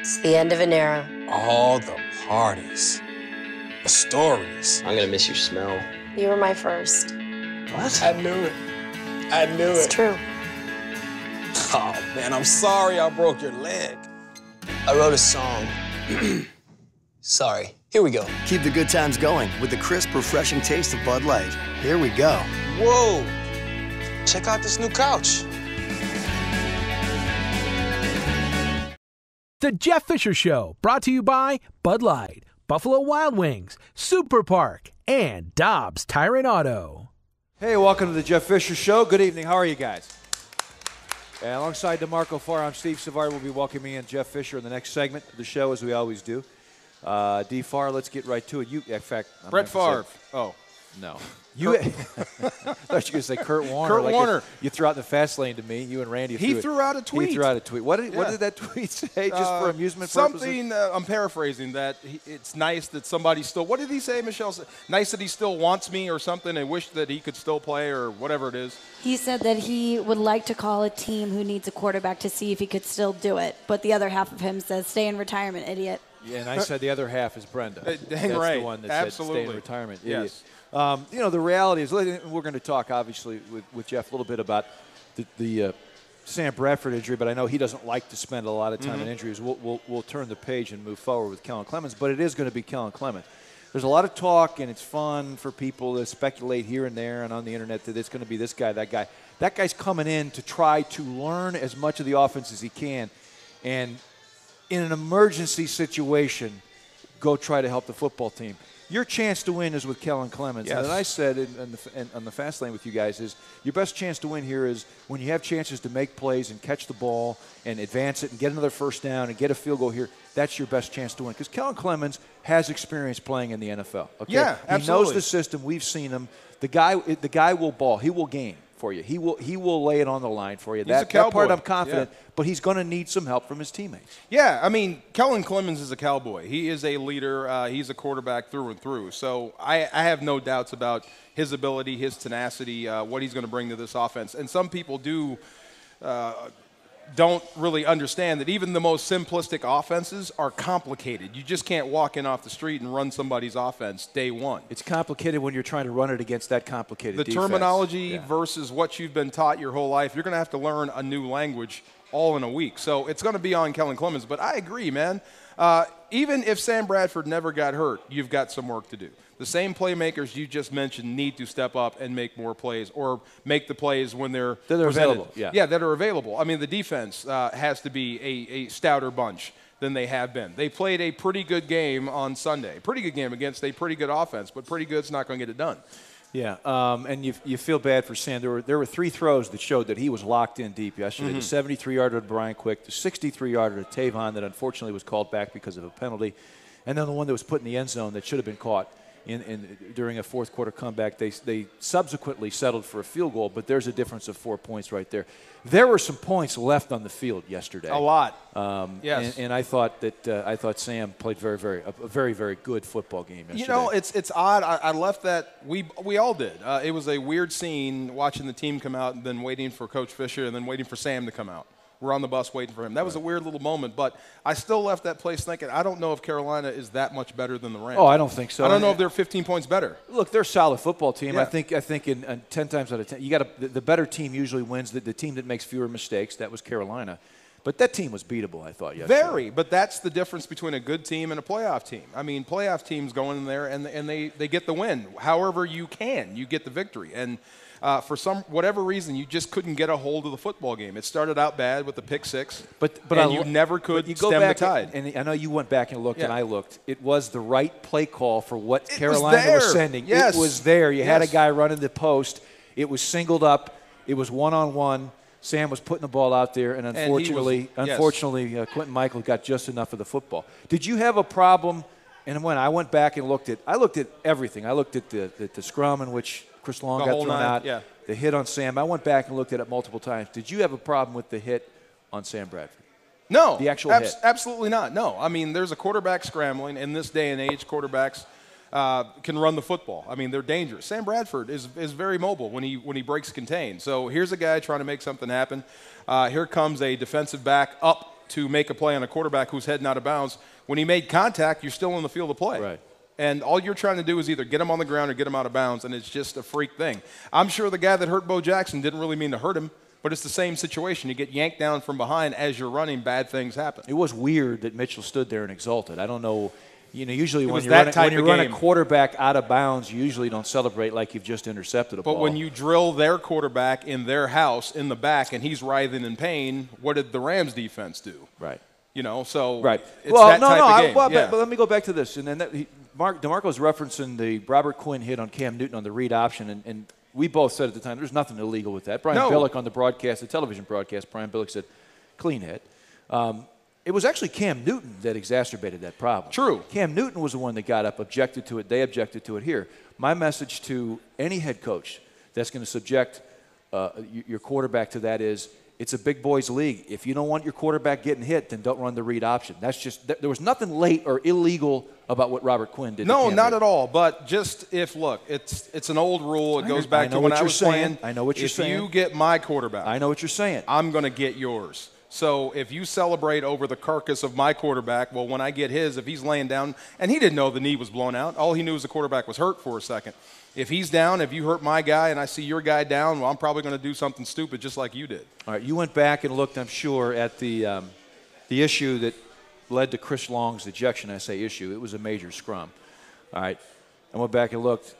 It's the end of an era. All the parties, the stories. I'm gonna miss your smell. You were my first. What? I knew it. I knew it. It's true. Oh, man, I'm sorry I broke your leg. I wrote a song. Sorry. Here we go. Keep the good times going with the crisp, refreshing taste of Bud Light. Here we go. Whoa. Check out this new couch. The Jeff Fisher Show, brought to you by Bud Light, Buffalo Wild Wings, Super Park, and Dobbs Tire and Auto. Hey, welcome to the Jeff Fisher Show. Good evening. How are you guys? And alongside DeMarco Farr, I'm Steve Savard. We'll be welcoming in Jeff Fisher in the next segment of the show, as we always do. D. Farr, let's get right to it. In fact, Brett Favre. Oh, no. I thought you were going to say Kurt Warner. Kurt Warner. You threw out the fast lane to me. You and Randy threw out a tweet. He threw out a tweet. What did that tweet say, just for amusement purposes? Something, I'm paraphrasing, that it's nice that somebody still, what did he say, Michelle? Nice that he still wants me or something and wish that he could still play or whatever it is. He said that he would like to call a team who needs a quarterback to see if he could still do it. But the other half of him says, stay in retirement, idiot. Yeah, and I said the other half is Brenda. Dang That's right. the one that Absolutely. said stay in retirement. Yes. The reality is, we're going to talk, obviously, with Jeff a little bit about the Sam Bradford injury, but I know he doesn't like to spend a lot of time in injuries. We'll turn the page and move forward with Kellen Clemens, but it is going to be Kellen Clemens. There's a lot of talk, and it's fun for people to speculate here and there and on the internet that it's going to be this guy, that guy. That guy's coming in to try to learn as much of the offense as he can, and in an emergency situation, go try to help the football team. Your chance to win is with Kellen Clemens. Yes. And I said on the fast lane with you guys is your best chance to win here is when you have chances to make plays and catch the ball and advance it and get another first down and get a field goal here. That's your best chance to win because Kellen Clemens has experience playing in the NFL. Okay? Yeah, absolutely. He knows the system. We've seen him. The guy will ball. He will game for you. He will lay it on the line for you. That part I'm confident. Yeah. But he's going to need some help from his teammates. Yeah, I mean, Kellen Clemens is a cowboy. He is a leader. He's a quarterback through and through. So I have no doubts about his ability, his tenacity, what he's going to bring to this offense. And some people don't really understand that even the most simplistic offenses are complicated. You just can't walk in off the street and run somebody's offense day one. It's complicated when you're trying to run it against that complicated defense. Terminology versus what you've been taught your whole life, you're going to have to learn a new language all in a week. So it's going to be on Kellen Clemens. But I agree, man. Even if Sam Bradford never got hurt, you've got some work to do. The same playmakers you just mentioned need to step up and make more plays or make the plays when they're available. Yeah, that are available. I mean, the defense has to be a stouter bunch than they have been. They played a pretty good game on Sunday. Pretty good game against a pretty good offense, but pretty good's not going to get it done. Yeah, and you feel bad for Sam. There were 3 throws that showed that he was locked in deep yesterday. The 73-yarder to Brian Quick, the 63-yarder to Tavon that unfortunately was called back because of a penalty, and then the one that was put in the end zone that should have been caught during a fourth-quarter comeback. They subsequently settled for a field goal, but there's a difference of 4 points right there. There were some points left on the field yesterday. A lot. Yes. And I thought Sam played a very, very good football game yesterday. You know, it's odd. I left that. We all did. It was a weird scene watching the team come out and then waiting for Coach Fisher and then waiting for Sam to come out. We're on the bus waiting for him. That was a weird little moment, but I still left that place thinking, I don't know if Carolina is that much better than the Rams. Oh, I don't think so. I don't know if they're 15 points better. Look, they're a solid football team. Yeah. I think in 10 times out of 10, the better team usually wins. The team that makes fewer mistakes, that was Carolina. But that team was beatable, I thought, yesterday. Very, but that's the difference between a good team and a playoff team. I mean, playoff teams go in there and they get the win. However you can, you get the victory. And for whatever reason, you just couldn't get a hold of the football game. It started out bad with the pick six, but you never could stem the tide. And I know you went back and looked, and I looked. It was the right play call for what Carolina was sending. Yes. It was there. You had a guy running the post. It was singled up. It was one-on-one. Sam was putting the ball out there, and unfortunately, Quentin Michael got just enough of the football. Did you have a problem? And when I went back and looked at everything. I looked at the scrum in which Chris Long got thrown out, the hit on Sam. I went back and looked at it multiple times. Did you have a problem with the hit on Sam Bradford? No. The actual hit? Absolutely not. No. I mean, there's a quarterback scrambling. In this day and age, quarterbacks can run the football. I mean, they're dangerous. Sam Bradford is very mobile when he breaks contain. So here's a guy trying to make something happen. Here comes a defensive back up to make a play on a quarterback who's heading out of bounds. When he made contact, you're still in the field of play. Right. And all you're trying to do is either get him on the ground or get him out of bounds, and it's just a freak thing. I'm sure the guy that hurt Bo Jackson didn't really mean to hurt him, but it's the same situation. You get yanked down from behind as you're running, bad things happen. It was weird that Mitchell stood there and exulted. I don't know. Usually when you run a quarterback out of bounds, you usually don't celebrate like you've just intercepted a ball. But when you drill their quarterback in their house in the back and he's writhing in pain, what did the Rams defense do? Right. So right. It's that type of game. But let me go back to this. And then DeMarco's referencing the Robert Quinn hit on Cam Newton on the read option, and we both said at the time there's nothing illegal with that. Brian Billick on the broadcast, the television broadcast, Brian Billick said clean hit. It was actually Cam Newton that exacerbated that problem. True. Cam Newton was the one that got up, objected to it. They objected to it here. My message to any head coach that's going to subject your quarterback to that is it's a big boys league. If you don't want your quarterback getting hit, then don't run the read option. That's just there was nothing late or illegal about what Robert Quinn did. No, not at all. But just it's an old rule. It goes back to when I was playing. I know what you're saying. If you get my quarterback, I know what you're saying. I'm going to get yours. So if you celebrate over the carcass of my quarterback, well, when I get his, if he's laying down, and he didn't know the knee was blown out. All he knew was the quarterback was hurt for a second. If he's down, if you hurt my guy and I see your guy down, well, I'm probably going to do something stupid just like you did. All right, you went back and looked, I'm sure, at the issue that led to Chris Long's ejection. I say issue. It was a major scrum. All right, I went back and looked.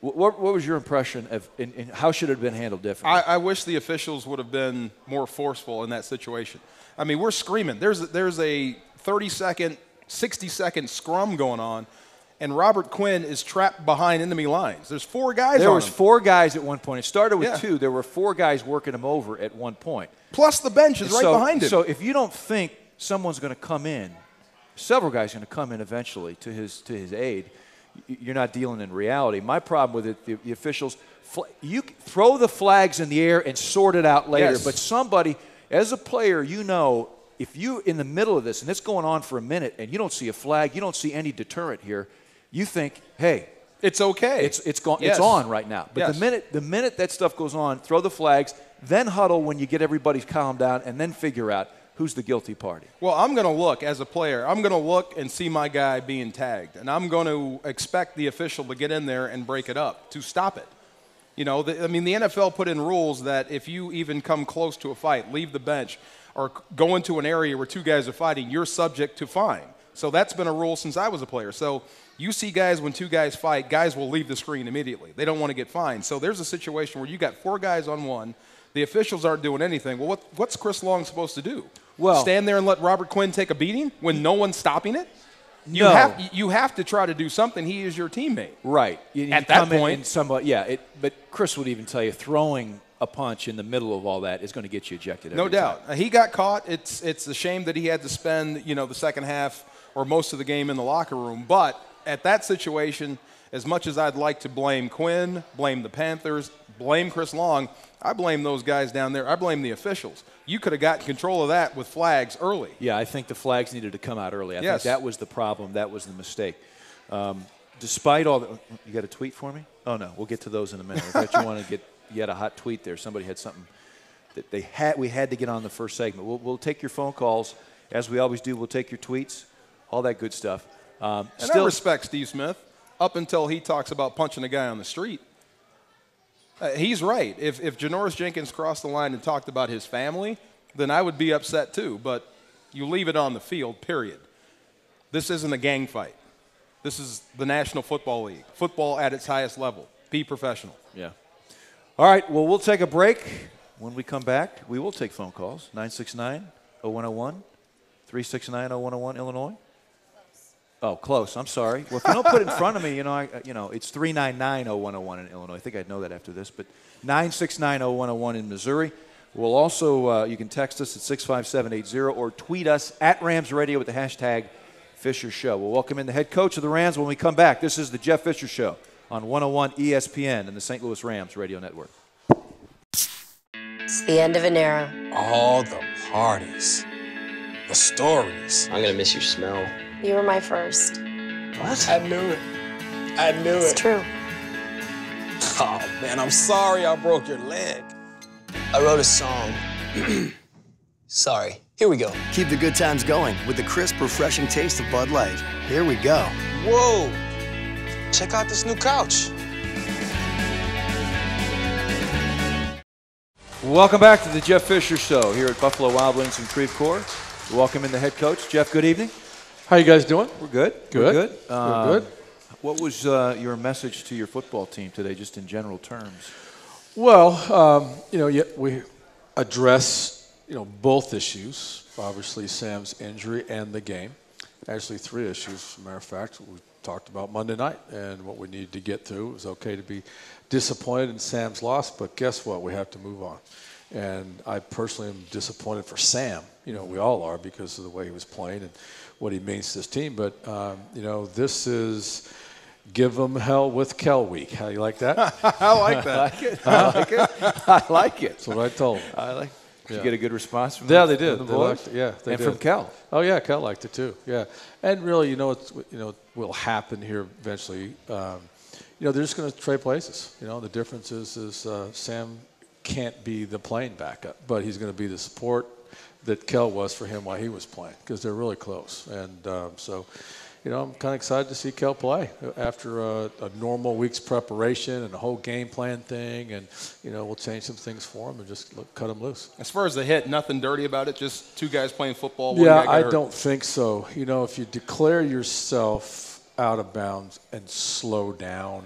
What was your impression of and how should it have been handled differently? I wish the officials would have been more forceful in that situation. I mean, we're screaming. There's a 30-second, 60-second scrum going on, and Robert Quinn is trapped behind enemy lines. There's 4 guys on him. There was 4 guys at one point. It started with 2. There were 4 guys working him over at one point. Plus the bench is right behind him. So if you don't think someone's going to come in, several guys are going to come in eventually to his aid, you're not dealing in reality. My problem with it, the officials, you throw the flags in the air and sort it out later. Yes. But somebody, as a player, if you in the middle of this and it's going on for a minute and you don't see a flag, you don't see any deterrent here, you think, hey, it's okay. It's on right now. But the minute that stuff goes on, throw the flags, then huddle when you get everybody calmed down, and then figure out who's the guilty party. Well, I'm going to look as a player. I'm going to look and see my guy being tagged, and I'm going to expect the official to get in there and break it up to stop it. The NFL put in rules that if you even come close to a fight, leave the bench, or go into an area where 2 guys are fighting, you're subject to fine. So that's been a rule since I was a player. So you see guys, when 2 guys fight, guys will leave the screen immediately. They don't want to get fined. So there's a situation where you got 4 guys on one. The officials aren't doing anything. Well, what's Chris Long supposed to do? Well, stand there and let Robert Quinn take a beating when no one's stopping it? No. You have to try to do something. He is your teammate. Right. At that point. But Chris would even tell you throwing a punch in the middle of all that is going to get you ejected every No doubt. He got caught. It's a shame that he had to spend, the second half or most of the game in the locker room. But at that situation, as much as I'd like to blame Quinn, blame the Panthers, blame Chris Long, I blame those guys down there. I blame the officials. You could have gotten control of that with flags early. Yeah, I think the flags needed to come out early. I think that was the problem. That was the mistake. Despite all the – you got a tweet for me? Oh, no. We'll get to those in a minute. I bet you want to get – you had a hot tweet there. Somebody had something that we had to get on the first segment. We'll take your phone calls. As we always do, we'll take your tweets, all that good stuff. And I respect Steve Smith up until he talks about punching a guy on the street. He's right. If Janoris Jenkins crossed the line and talked about his family, then I would be upset too. But you leave it on the field, period. This isn't a gang fight. This is the National Football League. Football at its highest level. Be professional. Yeah. All right, well, we'll take a break. When we come back, we will take phone calls. 969-0101, 369-0101, Illinois. Oh, close. I'm sorry. Well, if you don't put it in front of me, it's 399-0101 in Illinois. I think I'd know that after this. But 969-0101 in Missouri. We'll also, you can text us at 65780 or tweet us at Rams Radio with the hashtag Fisher Show. We'll welcome in the head coach of the Rams when we come back. This is the Jeff Fisher Show on 101 ESPN and the St. Louis Rams Radio Network. It's the end of an era. All the parties, the stories. I'm going to miss your smell. You were my first. What? I knew it. I knew It's true. Oh, man, I'm sorry I broke your leg. I wrote a song. Sorry. Here we go. Keep the good times going with the crisp, refreshing taste of Bud Light. Here we go. Whoa. Check out this new couch. Welcome back to the Jeff Fisher Show here at Buffalo Wild Wings in Creve Coeur. Welcome in the head coach. Jeff, good evening. How you guys doing? We're good. Good. We're good. We're good. What was your message to your football team today, just in general terms? Well, we address, both issues. Obviously, Sam's injury and the game. Actually, 3 issues, as a matter of fact. We talked about Monday night and what we needed to get through. It was okay to be disappointed in Sam's loss, but guess what? We have to move on. And I personally am disappointed for Sam. We all are because of the way he was playing and what he means to this team. But, this is give them hell with Kel week. How you like that? I like that. I like it. I like it. That's what I told him. I like it. Did you get a good response from Yeah, they did. from the They boys? liked it. Yeah, they and did. from Kel. Oh yeah, Kel liked it too. Yeah, and really, will happen here eventually. They're just going to trade places. The difference is Sam can't be the playing backup, but he's going to be the support that Kel was for him while he was playing because they're really close. And I'm kind of excited to see Kel play after a normal week's preparation and a whole game plan thing. And, we'll change some things for him and just cut him loose. As far as the hit, nothing dirty about it, just 2 guys playing football. Yeah, I don't think so. If you declare yourself out of bounds and slow down,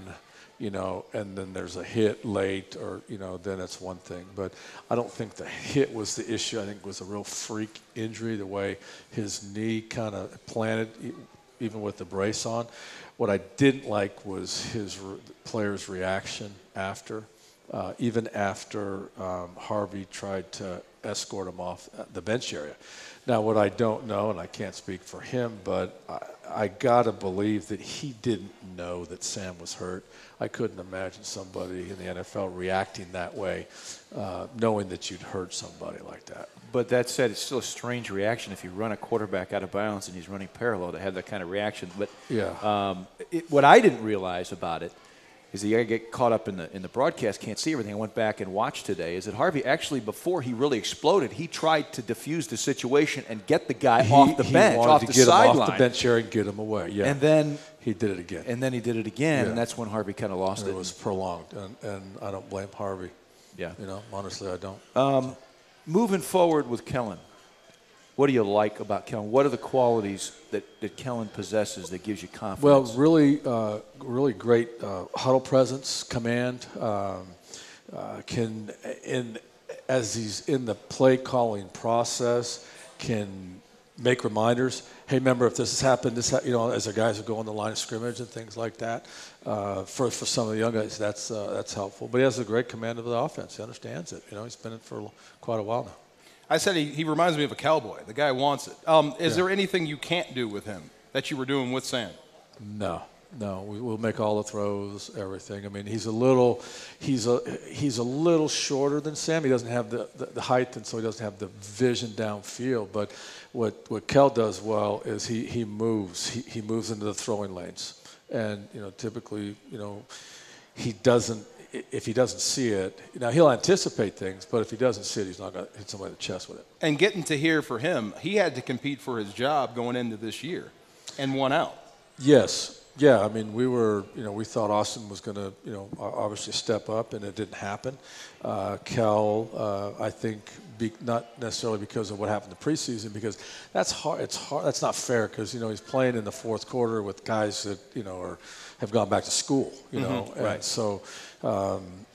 and then there's a hit late or, then it's one thing. But I don't think the hit was the issue. I think it was a real freak injury, the way his knee kind of planted, even with the brace on. What I didn't like was his player's reaction after, even after Harvey tried to escort him off the bench area. Now, what I don't know, and I can't speak for him, but I got to believe that he didn't know that Sam was hurt. I couldn't imagine somebody in the NFL reacting that way, knowing that you'd hurt somebody like that. But that said, it's still a strange reaction if you run a quarterback out of bounds and he's running parallel to have that kind of reaction. But yeah. What I didn't realize about it is that you get caught up in the broadcast, can't see everything. I went back and watched today. Is that Harvey actually, before he really exploded, he tried to defuse the situation and get the guy off the bench, off the sideline. He wanted to get him off the bench here and get him away. Yeah. And then he did it again. And then he did it again, Yeah. and that's when Harvey kind of lost it. It was prolonged, and I don't blame Harvey. Yeah. Honestly, I don't. Moving forward with Kellen, what do you like about Kellen? What are the qualities that Kellen possesses that gives you confidence? Well, really great huddle presence, command. As he's in the play calling process, can make reminders. Hey, remember if this has happened, as the guys are going the line of scrimmage and things like that. For some of the young guys, that's helpful. But he has a great command of the offense. He understands it. He's been in it for quite a while now. I said he reminds me of a cowboy. The guy wants it. Is there anything you can't do with him that you were doing with Sam? No. We'll make all the throws, everything. I mean, he's a little shorter than Sam. He doesn't have the height, and so he doesn't have the vision downfield. But what Kel does well is he moves. He moves into the throwing lanes, and typically he doesn't. If he doesn't see it, he'll anticipate things, but if he doesn't see it, he's not going to hit somebody in the chest with it. And getting to here for him, he had to compete for his job going into this year and won out. Yes. Yeah, I mean, we thought Austin was going to, obviously step up, and it didn't happen. Kel, I think, not necessarily because of what happened in the preseason, because that's hard. It's hard. That's not fair because he's playing in the fourth quarter with guys that have gone back to school. And right. So,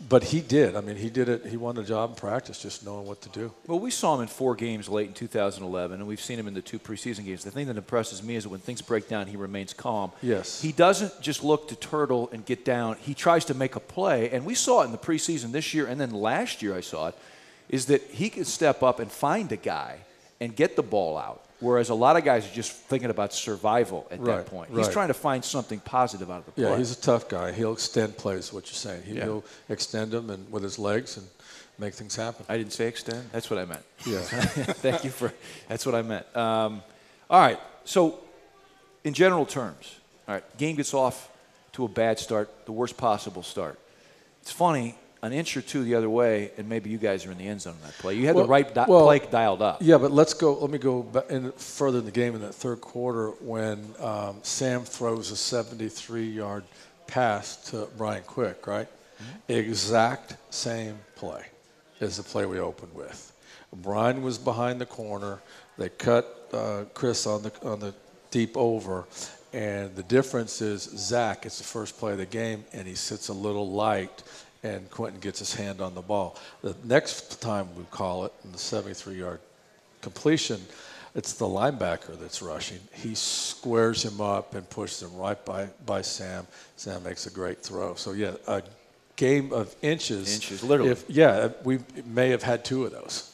but he did. I mean, he did it. He won the job in practice, just knowing what to do. Well, we saw him in 4 games late in 2011, and we've seen him in the 2 preseason games. The thing that impresses me is that when things break down, he remains calm. Yes. He doesn't just look to turtle and get down. He tries to make a play, and we saw it in the preseason this year, and then last year I saw it, is that he can step up and find a guy and get the ball out, whereas a lot of guys are just thinking about survival at that point. He's trying to find something positive out of the play. Yeah, he's a tough guy. He'll extend plays, what you're saying. He'll extend them and with his legs and make things happen. I didn't say extend. That's what I meant. Yeah. Thank you for – that's what I meant. All right, so in general terms, all right, game gets off to a bad start, the worst possible start. It's funny, an inch or two the other way, and maybe you guys are in the end zone on that play. You had the right play dialed up. Yeah, but let me go further in the game in that third quarter when Sam throws a 73-yard pass to Brian Quick, right? Mm-hmm. Exact same play as the play we opened with. Brian was behind the corner. They cut Chris on the deep over, and the difference is Zach, it's the first play of the game, and he sits a little light, and Quentin gets his hand on the ball. The next time we call it, in the 73-yard completion, it's the linebacker that's rushing. He squares him up and pushes him right by Sam. Sam makes a great throw. So, yeah, a game of inches. Inches, literally. We may have had two of those.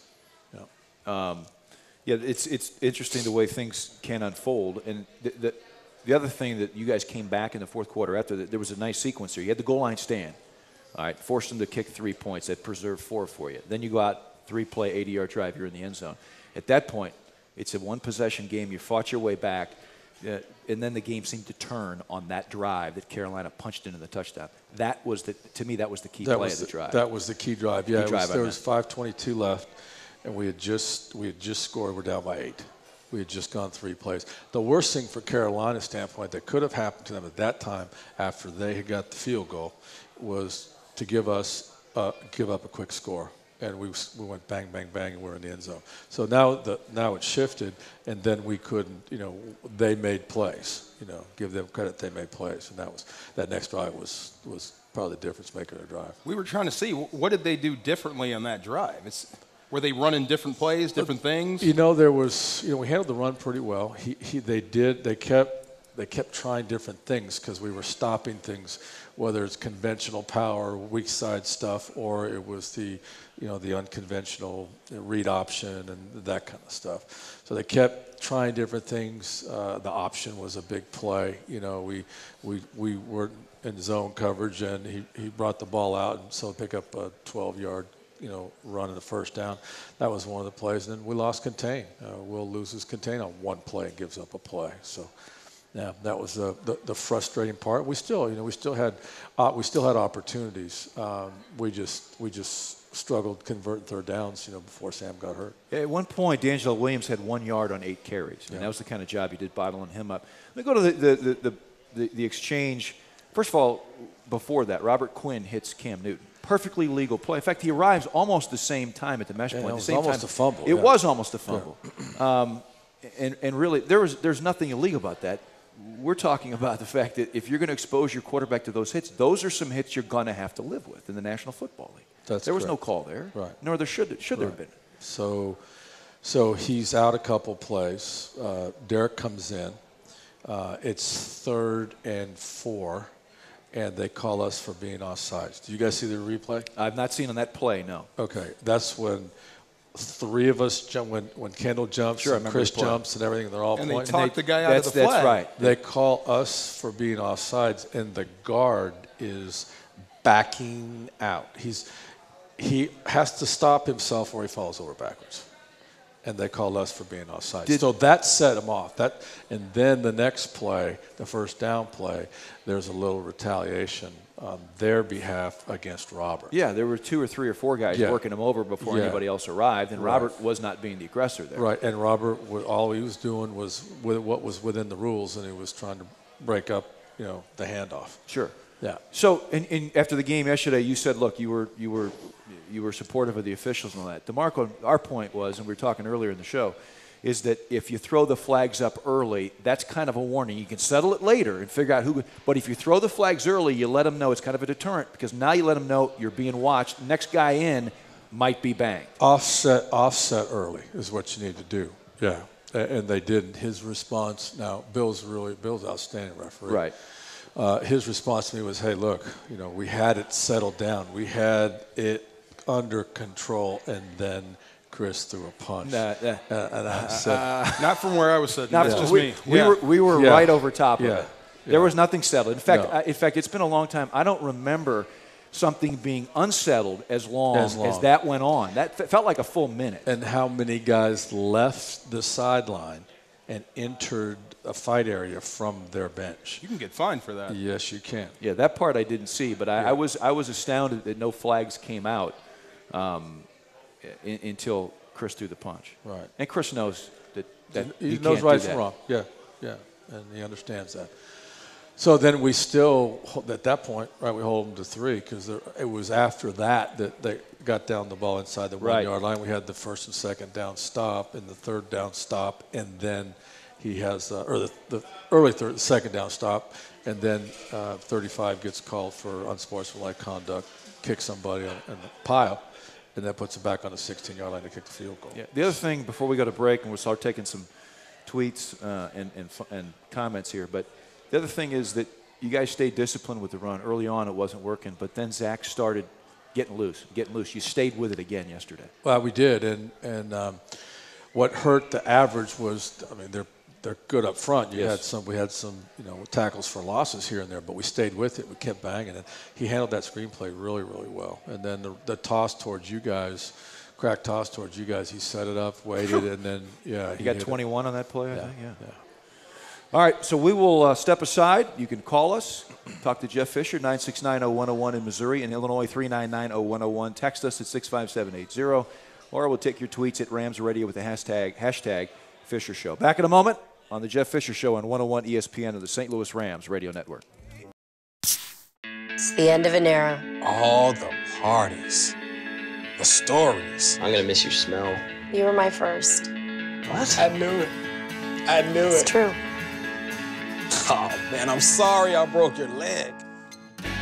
Yeah, it's interesting the way things can unfold. And the other thing that you guys came back in the fourth quarter after that, there was a nice sequence there. You had the goal line stand. All right, forced them to kick 3 points. That preserved 4 for you. Then you go out, 3-play, 80-yard drive. You're in the end zone. At that point, it's a one-possession game. You fought your way back. And then the game seemed to turn on that drive that Carolina punched into the touchdown. That was to me, that was the key play of the drive. That was the key drive. Yeah, there was 5:22 left. And we had just scored. We're down by 8. We had just gone 3 plays. The worst thing for Carolina's standpoint that could have happened to them at that time, after they had got the field goal, was to give up a quick score, and we went bang, bang, bang, and we're in the end zone. So now it shifted, and then we couldn't. They made plays. Give them credit. They made plays, and that next drive was probably the difference maker in the drive. We were trying to see what did they do differently on that drive. Were they running different plays, different things? There was, we handled the run pretty well. They kept trying different things because we were stopping things, whether it's conventional power, weak side stuff, or it was the unconventional read option and that kind of stuff. So they kept trying different things. The option was a big play. We were in zone coverage, and he brought the ball out, and so pick up a 12-yard run in the first down. That was one of the plays. And then we lost contain. Will loses contain on one play and gives up a play. So, yeah, that was the frustrating part. We still had opportunities. We just struggled converting third downs, before Sam got hurt. Yeah, at one point, D'Angelo Williams had 1 yard on 8 carries. I mean, that was the kind of job you did, bottling him up. Let me go to the exchange. First of all, before that, Robert Quinn hits Cam Newton. Perfectly legal play. In fact, he arrives almost the same time at the mesh point. It was almost a fumble. It was almost a fumble. Yeah. And really, there's nothing illegal about that. We're talking about the fact that if you're going to expose your quarterback to those hits, those are some hits you're going to have to live with in the National Football League. There was no call there, right? Nor there should there have been. So he's out a couple plays. Derek comes in. It's 3rd and 4. And they call us for being offsides. Do you guys see the replay? I've not seen on that play, no. Okay, that's when 3 of us jump. When Kendall jumps, and Chris jumps, and everything, they're all pointing. And they talk the guy out of the flag. That's right. They call us for being offsides, and the guard is backing out. He has to stop himself or he falls over backwards. And they called us for being offside. So that set him off. And then the next play, the first down play, there's a little retaliation on their behalf against Robert. Yeah, there were 2 or 3 or 4 guys working him over before anybody else arrived, and Robert was not being the aggressor there. Right, and Robert, all he was doing was what was within the rules, and he was trying to break up, the handoff. Sure. Yeah. So, and after the game yesterday, you said, look, you were supportive of the officials and all that. DeMarco, our point was, and we were talking earlier in the show, is that if you throw the flags up early, that's kind of a warning. You can settle it later and figure out who. But if you throw the flags early, you let them know it's kind of a deterrent, because now you let them know you're being watched. Next guy in might be banged. Offset early is what you need to do. Yeah, and they didn't. His response. Now, Bill's outstanding referee. Right. His response to me was, "Hey, look, we had it settled down. We had it under control, and then Chris threw a punch." And I said, "Not from where I was sitting. That's just me." We were right over top of it. There was nothing settled. In fact, it's been a long time. I don't remember something being unsettled as long as that went on. That felt like a full minute. And how many guys left the sideline and entered a fight area from their bench. You can get fined for that. Yes, you can. Yeah, that part I didn't see, but I was astounded that no flags came out until Chris threw the punch. Right. And Chris knows that he you knows can't right do from that. wrong. Yeah, and he understands that. So then we still, at that point, right, we hold them to 3 because it was after that they got down the ball inside the 1 yard line. We had the first and second down stop and the third down stop, and then he has, or the early second down stop, and then 35 gets called for unsportsmanlike conduct, kicks somebody in the pile, and that puts him back on the 16-yard line to kick the field goal. Yeah. The other thing before we go to break, and we'll start taking some tweets and comments here, but the other thing is that you guys stayed disciplined with the run. Early on it wasn't working, but then Zach started getting loose. You stayed with it again yesterday. Well, we did, and what hurt the average was, I mean, they're good up front. We had some tackles for losses here and there, but we stayed with it. We kept banging it. He handled that screenplay really, really well. And then the toss towards you guys, crack toss towards you guys, he set it up, waited, and then he got 21 on that play. I think. Yeah. All right, so we will step aside. You can call us, talk to Jeff Fisher, 969-0101 in Missouri, and Illinois 399-0101. Text us at 65780, or we'll take your tweets at Rams Radio with the hashtag Fisher Show. Back in a moment on the Jeff Fisher Show on 101 ESPN of the St. Louis Rams Radio Network. It's the end of an era. All the parties, the stories. I'm gonna miss your smell. You were my first. What? I knew it. It's true. Oh, man, I'm sorry I broke your leg.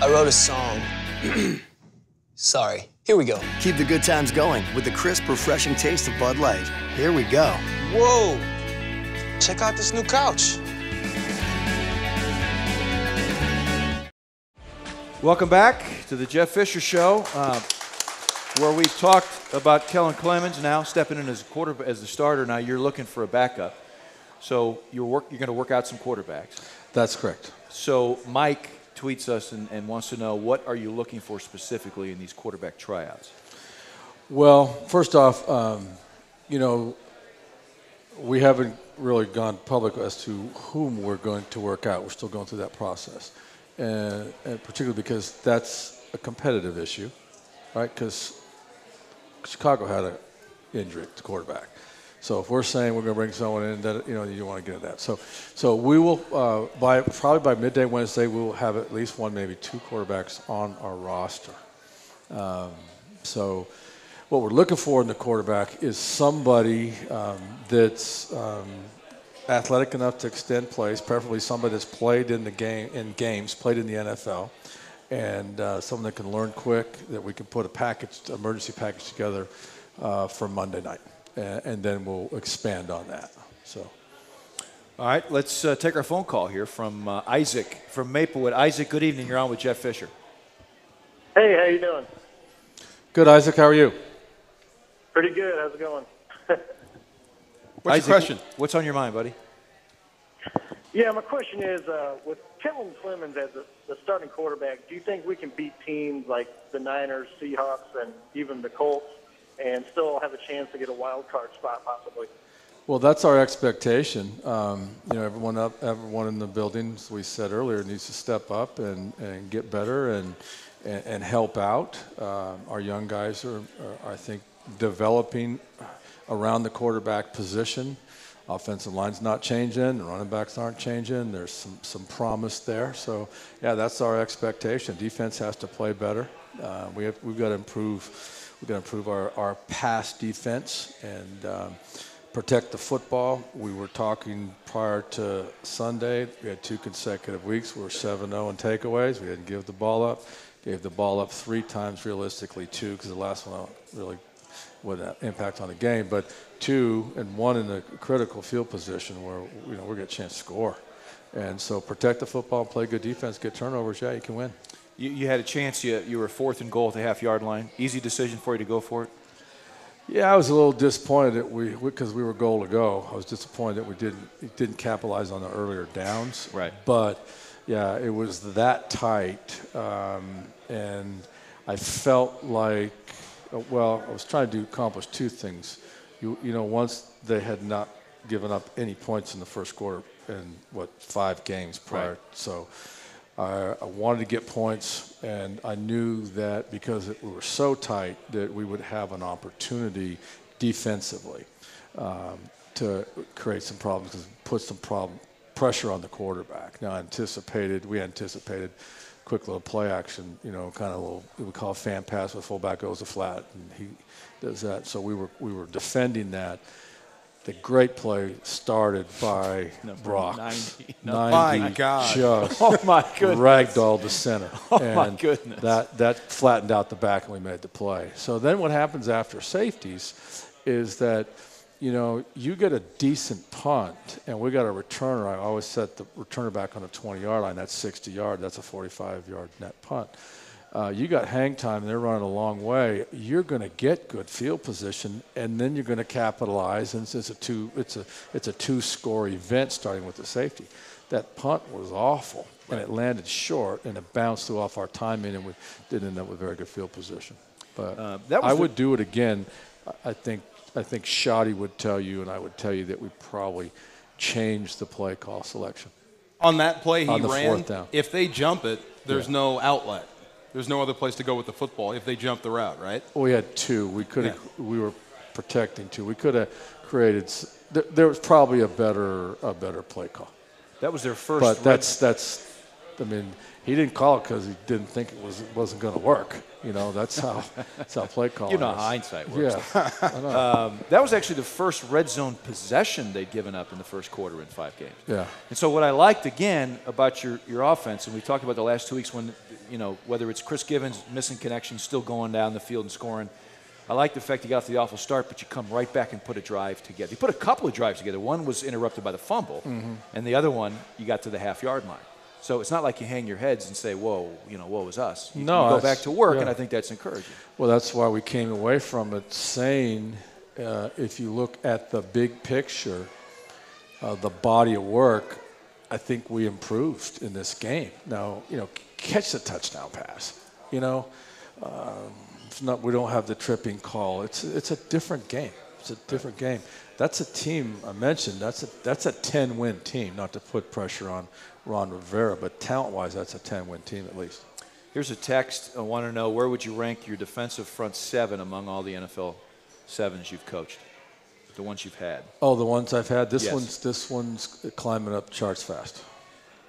I wrote a song. Sorry. Here we go. Keep the good times going with the crisp, refreshing taste of Bud Light. Here we go. Whoa. Check out this new couch. Welcome back to the Jeff Fisher Show, where we've talked about Kellen Clemens now stepping in as the starter. Now you're looking for a backup, so you're going to work out some quarterbacks. That's correct. So Mike tweets us and wants to know, what are you looking for specifically in these quarterback tryouts? Well, first off, we haven't really gone public as to whom we're going to work out. We're still going through that process, and particularly because that's a competitive issue, right? Because Chicago had an injury at the quarterback. So if we're saying we're going to bring someone in, that you want to get at that. So we will probably by midday Wednesday we will have at least one, maybe 2 quarterbacks on our roster. So what we're looking for in the quarterback is somebody that's athletic enough to extend plays, preferably somebody that's played in games, played in the NFL, and someone that can learn quick, that we can put emergency package together for Monday night. And then we'll expand on that. So, all right, let's take our phone call here from Isaac from Maplewood. Isaac, good evening. You're on with Jeff Fisher. Hey, how you doing? Good, Isaac. How are you? Pretty good. How's it going? What's your question? What's on your mind, buddy? Yeah, my question is, with Kellen Clemens as the starting quarterback, do you think we can beat teams like the Niners, Seahawks, and even the Colts, and still have a chance to get a wild card spot possibly? Well, that's our expectation. Everyone in the building, as we said earlier, needs to step up and get better and help out. Our young guys are, I think, developing around the quarterback position. Offensive line's not changing. The running backs aren't changing. There's some promise there. So, yeah, that's our expectation. Defense has to play better. We've got to improve. We've got to improve our pass defense and protect the football. We were talking prior to Sunday. We had 2 consecutive weeks. We were 7-0 in takeaways. We didn't give the ball up. Gave the ball up 3 times, realistically 2, because the last one really with an impact on the game. But 2 and 1 in a critical field position where we're getting a chance to score. And so protect the football, play good defense, get turnovers. Yeah, you can win. You had a chance. You were 4th and goal at the half-yard line. Easy decision for you to go for it? Yeah, I was a little disappointed that because we were goal to go. I was disappointed that we didn't capitalize on the earlier downs. Right. But, yeah, it was that tight. And I felt like, I was trying to accomplish 2 things. Once they had not given up any points in the first quarter in, 5 games prior. Right. So I wanted to get points, and I knew that because we were so tight that we would have an opportunity defensively to create some problems, because put some pressure on the quarterback. Now, we anticipated quick little play action, kind of a little, we call a fan pass where fullback goes to flat, and he does that. So we were defending that. The great play started by Brock. 90. My God. Just Oh, my goodness. ragdolled the center. Oh, and my goodness. That flattened out the back, and we made the play. So then what happens after safeties is that, you get a decent punt, and we got a returner. I always set the returner back on the 20-yard line. That's 60 yards. That's a 45-yard net punt. You got hang time, and they're running a long way. You're going to get good field position, and then you're going to capitalize. And since it's a two-score event starting with the safety, that punt was awful, and it landed short, and it bounced through off our timing, and we did end up with very good field position. But I would do it again. I think Shoddy would tell you, and I would tell you, that we probably changed the play call selection. On that play he on the ran, 4th down. If they jump it, there's no outlet. There's no other place to go with the football if they jump the route, right? Well, we had 2. We were protecting 2. We could have created. There was probably a better play call. That was their first. But that's. I mean, he didn't call it because he didn't think it wasn't going to work. That's how play calling. You know how hindsight works. Yeah. I know. That was actually the first red zone possession they'd given up in the first quarter in 5 games. Yeah. And so what I liked, again, about your offense, and we talked about the last 2 weeks when, whether it's Chris Givens missing connections, still going down the field and scoring, I like the fact you got off the awful start, but you come right back and put a drive together. You put a couple of drives together. One was interrupted by the fumble, and the other one, you got to the half-yard line. So it's not like you hang your heads and say, whoa, woe is us. You go back to work, and I think that's encouraging. Well, that's why we came away from it saying, if you look at the big picture, the body of work, I think we improved in this game. Now, catch the touchdown pass. It's not, we don't have the tripping call. It's a different game. It's a different game. That's a team I mentioned. That's a 10-win team. Not to put pressure on Ron Rivera, but talent-wise, that's a 10-win team at least. Here's a text. I want to know, where would you rank your defensive front 7 among all the NFL 7s you've coached? The ones you've had. Oh, the ones I've had. This Yes. one's climbing up charts fast.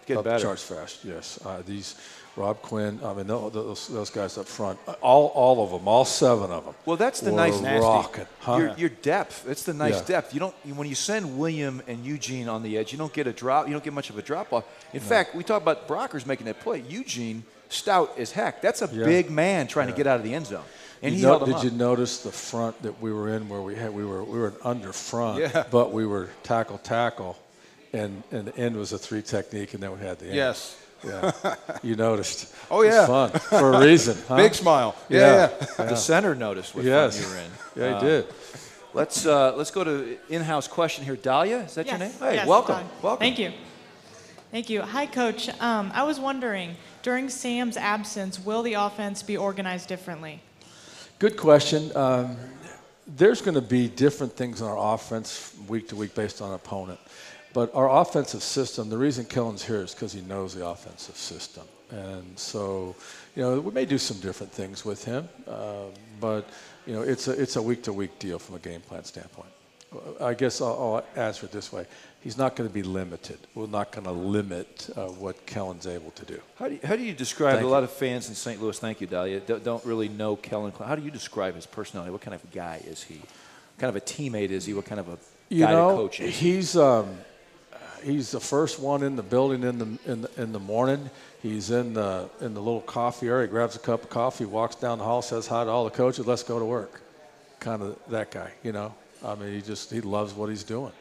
Getting better. Charts fast. Yes. These Rob Quinn. I mean, those guys up front. All of them. All 7 of them. Well, that's the nice rocking. Huh? Your depth. It's the nice depth. You don't when you send William and Eugene on the edge, you don't get a drop. You don't get much of a drop off. In fact, we talk about Brockers making that play. Eugene, stout as heck. That's a big man trying to get out of the end zone. And he held him up. Did you notice the front that we were in, where we were an under front, but we were tackle, and the end was a 3 technique, and then we had the end. Yes. Yeah. You noticed. Oh, yeah. It was fun for a reason. Huh? Big smile. Yeah. The center noticed what fun you were in. Yeah, he did. Let's go to in-house question here. Dahlia, is that your name? Hey, yes, welcome. Welcome. Thank you. Hi, Coach. I was wondering, during Sam's absence, will the offense be organized differently? Good question. There's going to be different things in our offense week to week based on opponent. But our offensive system, the reason Kellen's here is because he knows the offensive system. And so, we may do some different things with him. But, it's a week-to-week deal from a game plan standpoint. I guess I'll answer it this way. He's not going to be limited. We're not going to limit what Kellen's able to do. How do you describe, a lot of fans in St. Louis, thank you, Dahlia, don't really know Kellen. How do you describe his personality? What kind of guy is he? What kind of a teammate is he? What kind of a guy to coach is he? He's the first one in the building in the morning. He's in the little coffee area. He grabs a cup of coffee, walks down the hall, says hi to all the coaches. Let's go to work. Kind of that guy, I mean, he loves what he's doing.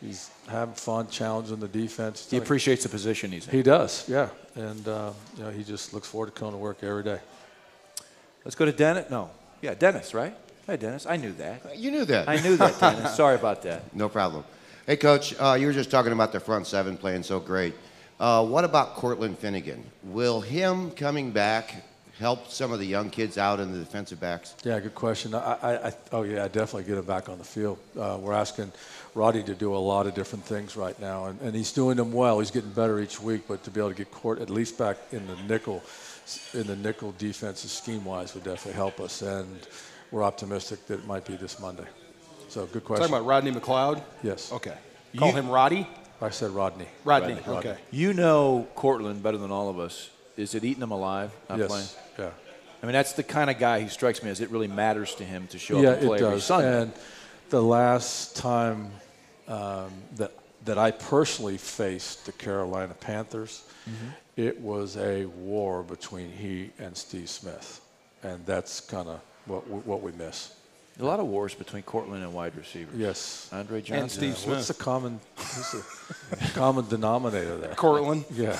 He's having fun, challenging the defense. He appreciates the position he's in. He does, yeah. And he just looks forward to coming to work every day. Let's go to Dennis. Dennis, right? Hey, Dennis. I knew that. You knew that. I knew that, Dennis. Sorry about that. No problem. Hey, Coach, you were just talking about the front 7 playing so great. What about Cortland Finnegan? Will him coming back help some of the young kids out in the defensive backs? Yeah, good question. I definitely get him back on the field. We're asking Roddy to do a lot of different things right now, and he's doing them well. He's getting better each week, but to be able to get Court at least back in the nickel defensive scheme-wise would definitely help us, and we're optimistic that it might be this Monday. So good question. Talking about Rodney McLeod? Yes. Okay. Call him Roddy? I said Rodney. Rodney. Okay. You know Cortland better than all of us. Is it eating him alive, not playing? Yeah. I mean, that's the kind of guy who strikes me as it really matters to him to show up and play it every does. Sunday. And the last time that I personally faced the Carolina Panthers, it was a war between he and Steve Smith, and that's kind of what we miss. A lot of wars between Cortland and wide receivers. Yes. Andre Johnson. And Steve Smith. What's the common denominator there? Cortland. Yeah.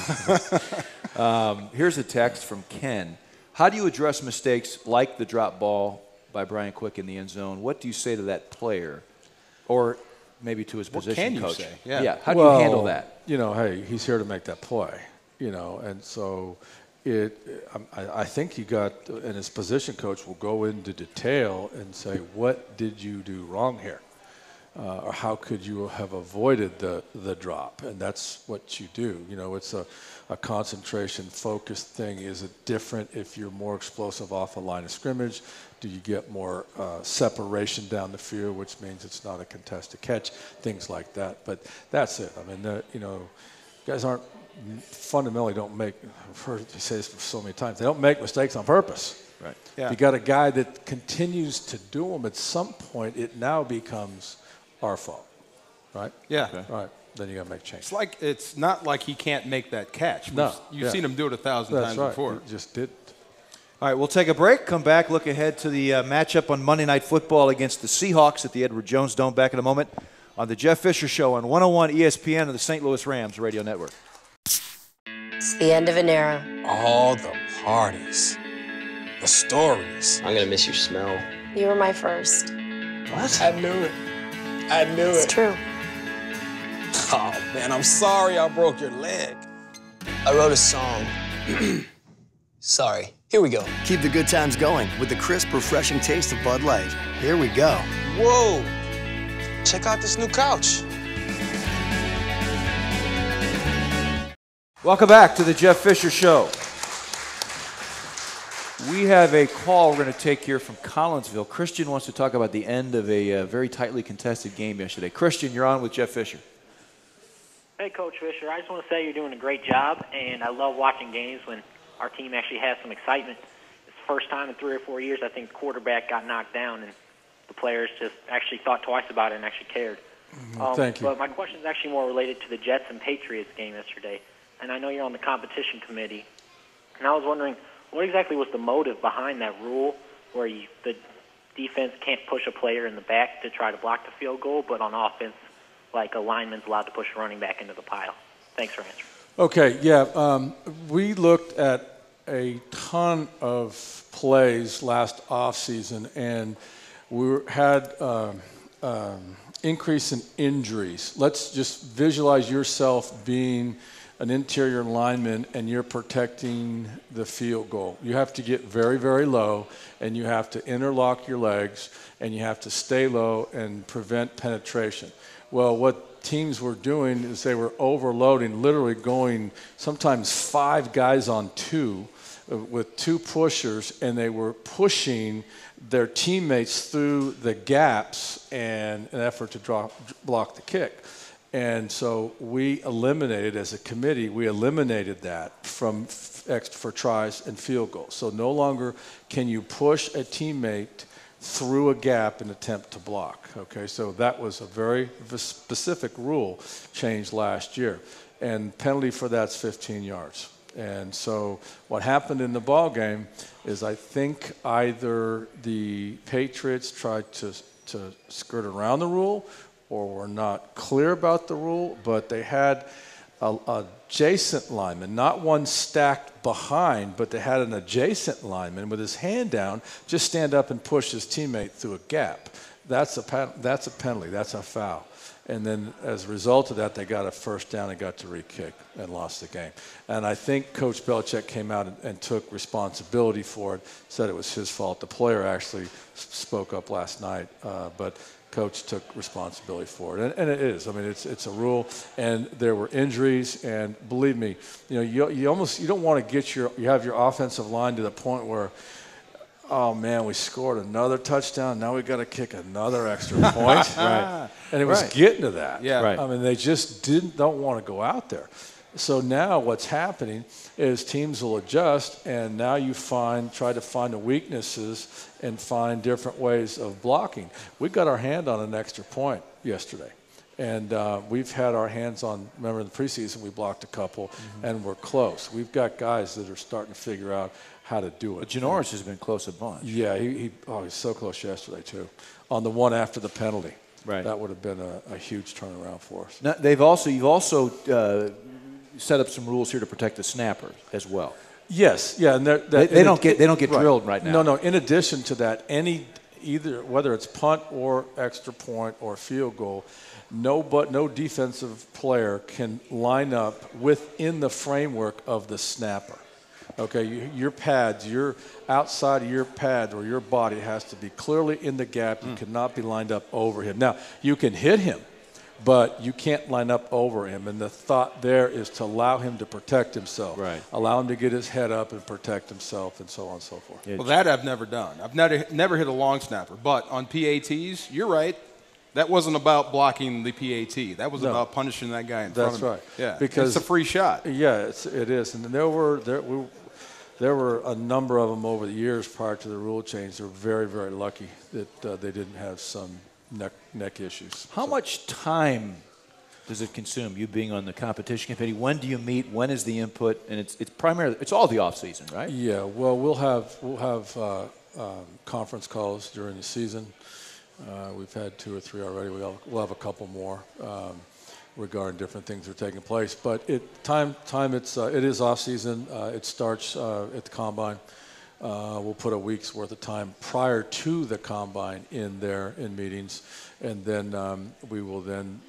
Here's a text from Ken. How do you address mistakes like the drop ball by Brian Quick in the end zone? What do you say to that player? Or maybe to his position coach? What can you say? Yeah. How do you handle that? Hey, he's here to make that play, and so I think he got, and his position coach will go into detail and say, what did you do wrong here? Or how could you have avoided the drop? And that's what you do. It's a concentration, focused thing. Is it different if you're more explosive off a line of scrimmage? Do you get more separation down the field, which means it's not a contested catch? Things like that. But that's it. I mean, guys fundamentally don't make, I've heard you say this so many times, they don't make mistakes on purpose. Right. Yeah. You got a guy that continues to do them. At some point, it now becomes our fault, right? Yeah. Okay. Right. Then you got to make change. It's not like he can't make that catch. No. You've seen him do it 1,000 That's times right. before. He just did. All right, we'll take a break, come back, look ahead to the matchup on Monday Night Football against the Seahawks at the Edward Jones Dome. Back in a moment on the Jeff Fisher Show on 101 ESPN and the St. Louis Rams Radio Network. It's the end of an era. All the parties, the stories. I'm gonna miss your smell. You were my first. What? I knew it. It's true. Oh, man, I'm sorry I broke your leg. I wrote a song. Sorry. Here we go. Keep the good times going with the crisp, refreshing taste of Bud Light. Here we go. Whoa. Check out this new couch. Welcome back to the Jeff Fisher Show. We have a call we're going to take here from Collinsville. Christian wants to talk about the end of a very tightly contested game yesterday. Christian, you're on with Jeff Fisher. Hey, Coach Fisher. I just want to say you're doing a great job, and I love watching games when our team actually has some excitement. It's the first time in 3 or 4 years I think the quarterback got knocked down, and the players just actually thought twice about it and actually cared. Thank you. But my question is actually more related to the Jets and Patriots game yesterday. And I know you're on the competition committee. And I was wondering, what exactly was the motive behind that rule where the defense can't push a player in the back to try to block the field goal, but on offense, like a lineman's allowed to push a running back into the pile? Thanks for answering. Okay, yeah. We looked at a ton of plays last offseason, and we had increase in injuries. Let's just visualize yourself being an interior lineman and you're protecting the field goal. You have to get very, very low, and you have to interlock your legs, and you have to stay low and prevent penetration. Well, what teams were doing is they were overloading, literally going sometimes 5 guys on 2 with 2 pushers, and they were pushing their teammates through the gaps in an effort to block the kick. And so we eliminated, as a committee, we eliminated that for tries and field goals. So no longer can you push a teammate through a gap in an attempt to block. Okay, so that was a very specific rule change last year. And penalty for that's 15 yards. And so what happened in the ball game is I think either the Patriots tried to skirt around the rule or were not clear about the rule, but they had an adjacent lineman, not one stacked behind, but they had an adjacent lineman with his hand down, just stand up and push his teammate through a gap. That's a penalty. That's a foul. And then as a result of that, they got a first down and got to re-kick and lost the game. And I think Coach Belichick came out and took responsibility for it, said it was his fault. The player actually spoke up last night, but Coach took responsibility for it. And it is. I mean, it's a rule. And there were injuries. And believe me, you don't want to get you have your offensive line to the point where, oh, man, we scored another touchdown. Now we got to kick another extra point. Right. And it was getting to that. Yeah. Right. I mean, they just don't want to go out there. So now what's happening is teams will adjust, and now you try to find the weaknesses and find different ways of blocking. We got our hand on an extra point yesterday. And we've had our hands on, remember in the preseason we blocked a couple, and we're close. We've got guys that are starting to figure out how to do it. But Janoris has been close a bunch. Yeah, he's so close yesterday too. On the one after the penalty, right? That would have been a huge turnaround for us. Now, you've also set up some rules here to protect the snapper as well. Yes, yeah, and they don't get drilled right now. No. In addition to that, either whether it's punt or extra point or field goal, no defensive player can line up within the framework of the snapper. Okay, your pads, your outside of your pad or your body has to be clearly in the gap. You cannot be lined up over him. Now, you can hit him, but you can't line up over him. And the thought there is to allow him to protect himself. Right. Allow him to get his head up and protect himself and so on and so forth. Well, that I've never done. I've never hit a long snapper. But on PATs, you're right. That wasn't about blocking the PAT. That was about punishing that guy in front of him. That's right. Yeah, because it's a free shot. Yeah, it is. And there were a number of them over the years prior to the rule change. They were very, very lucky that they didn't have some neck issues. How much time does it consume, you being on the competition committee? When do you meet? When is the input? And it's primarily, it's all the off season, right? Yeah. Well, we'll have conference calls during the season. We've had 2 or 3 already. We'll have a couple more regarding different things that are taking place. But it is off season. It starts at the combine. We'll put a week's worth of time prior to the combine in there in meetings, and then we will then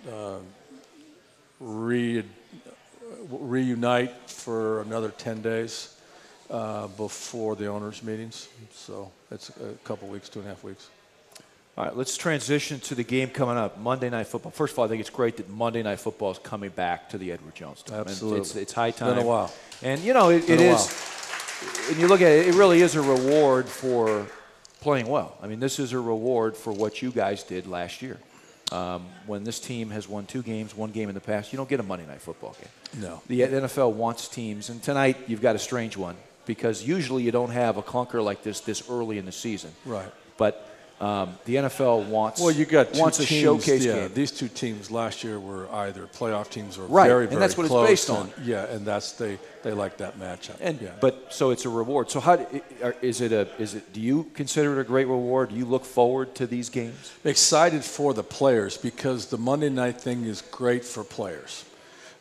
reunite for another 10 days before the owners' meetings. So it's a couple weeks, 2.5 weeks. All right, let's transition to the game coming up, Monday Night Football. First of all, I think it's great that Monday Night Football is coming back to the Edward Jones Dome. Absolutely. It's high time. It's been a while. And, it is, and you look at it, it really is a reward for playing well. I mean, this is a reward for what you guys did last year. When this team has won 2 games, 1 game in the past, you don't get a Monday Night Football game. No. The NFL wants teams, and tonight you've got a strange one because usually you don't have a clunker like this early in the season. Right. But the NFL wants a showcase game. These 2 teams last year were either playoff teams or right. very, very and that's what close. It's based on. Yeah, and that's they like that matchup. But so it's a reward. So do you consider it a great reward? Do you look forward to these games? I'm excited for the players because the Monday night thing is great for players.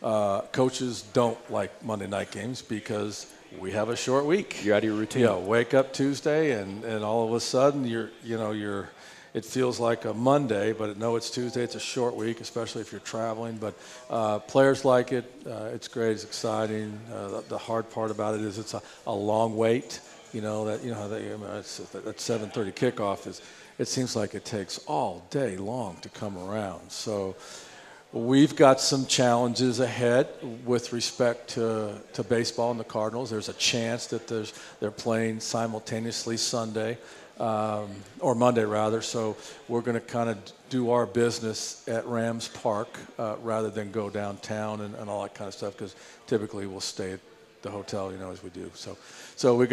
Coaches don't like Monday night games because we have a short week. You're out of your routine. Yeah, wake up Tuesday and all of a sudden it feels like a Monday, but no, it's Tuesday. It's a short week, especially if you're traveling. But players like it. It's great. It's exciting. The hard part about it is it's a long wait. That 7:30 kickoff it seems like it takes all day long to come around. So we've got some challenges ahead with respect to baseball and the Cardinals. There's a chance that they're playing simultaneously Sunday, or Monday rather. So we're going to kind of do our business at Rams Park rather than go downtown and all that kind of stuff because typically we'll stay at the hotel, as we do. So we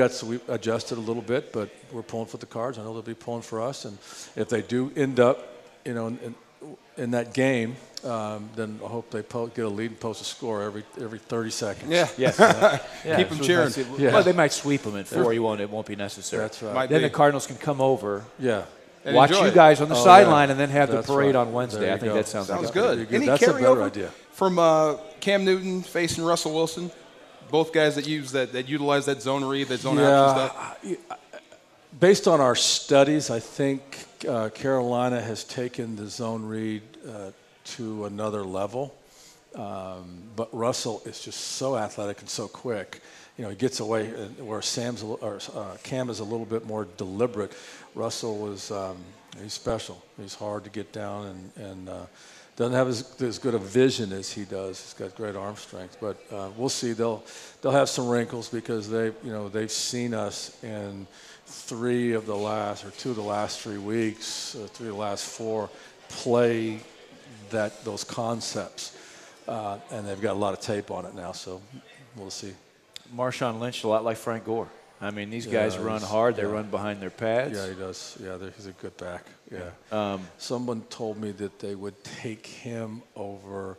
adjusted a little bit, but we're pulling for the Cards. I know they'll be pulling for us. And if they do end up, in that game, then I hope they get a lead and post a score every 30 seconds. Yeah. Yes. Keep them cheering. Yeah. Well, they might sweep them in 4. It won't be necessary. That's right. Then the Cardinals can come over. Yeah. Watch you guys on the sideline and then have the parade on Wednesday. I think that sounds good. Any That's a better carryover idea. From Cam Newton facing Russell Wilson? Both guys that utilize that zone read, that zone action stuff? Based on our studies, I think Carolina has taken the zone read to another level. But Russell is just so athletic and so quick. He gets away where Cam is a little bit more deliberate. Russell was he's special. He's hard to get down and doesn't have as good a vision as he does. He's got great arm strength. But we'll see. They'll have some wrinkles because they've seen us in 2 of the last 3 weeks, 3 of the last 4 play those concepts. And they've got a lot of tape on it now, so we'll see. Marshawn Lynch, a lot like Frank Gore. I mean, these guys run hard. They run behind their pads. Yeah, he does. Yeah, he's a good back. Yeah. Someone told me that they would take him over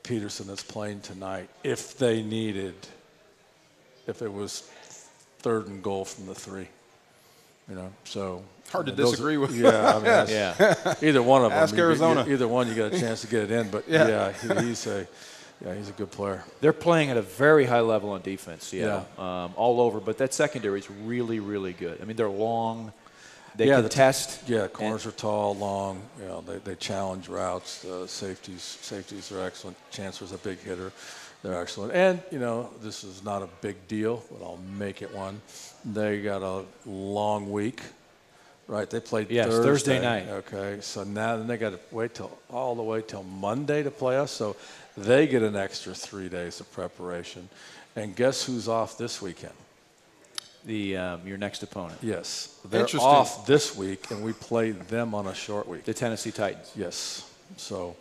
Peterson that's playing tonight if it was 3rd and goal from the 3. So hard to disagree with. Yeah, I mean, either one of them. Ask Arizona. Either one, you got a chance to get it in. But he's a good player. They're playing at a very high level on defense, Seattle, all over. But that secondary is really, really good. I mean, they're long. They contest. Corners are tall, long. They challenge routes. Safeties are excellent. Chancellor's a big hitter. They're excellent. And, this is not a big deal, but I'll make it one. They got a long week, right? They played Thursday night. Okay, so now then they got to wait all the way till Monday to play us. So they get an extra 3 days of preparation. And guess who's off this weekend? Your next opponent. Yes. They're off this week, and we play them on a short week. The Tennessee Titans. Yes. So,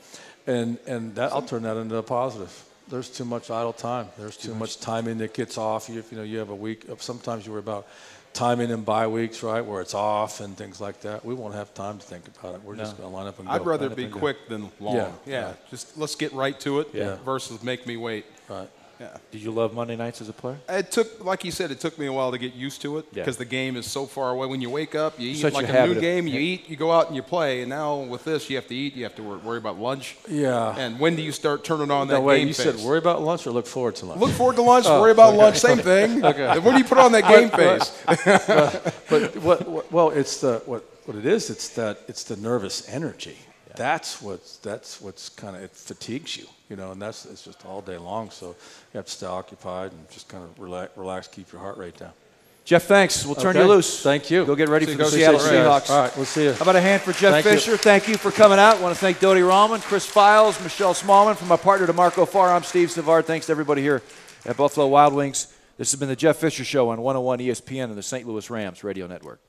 and I'll turn that into a positive. There's too much idle time. There's too much timing that gets off. You have a week. Sometimes you worry about timing in bye weeks, right, where it's off and things like that. We won't have time to think about it. We're just going to line up and go. I'd rather be quick than long. Yeah. Just let's get right to it versus make me wait. Right. Yeah. Did you love Monday nights as a player? It took, like you said, it took me a while to get used to it because the game is so far away. When you wake up, you eat like a new game. You eat, you go out and you play. And now with this, you have to eat. You have to worry about lunch. Yeah. And when do you start turning on that game face? You said worry about lunch or look forward to lunch? Look forward to lunch. Worry about lunch. Same thing. Okay. When do you put on that game face? But it's what it is. It's the nervous energy. Yeah. That's what's kind of, it fatigues you, and it's just all day long. So you have to stay occupied and just kind of relax, keep your heart rate down. Jeff, thanks. We'll turn you loose. Thank you. Go get ready for the Seattle Seahawks. All right, we'll see you. How about a hand for Jeff Fisher? Thank you for coming out. I want to thank Dodie Rahman, Chris Files, Michelle Smallman, from my partner DeMarco Farr. I'm Steve Savard. Thanks to everybody here at Buffalo Wild Wings. This has been the Jeff Fisher Show on 101 ESPN and the St. Louis Rams Radio Network.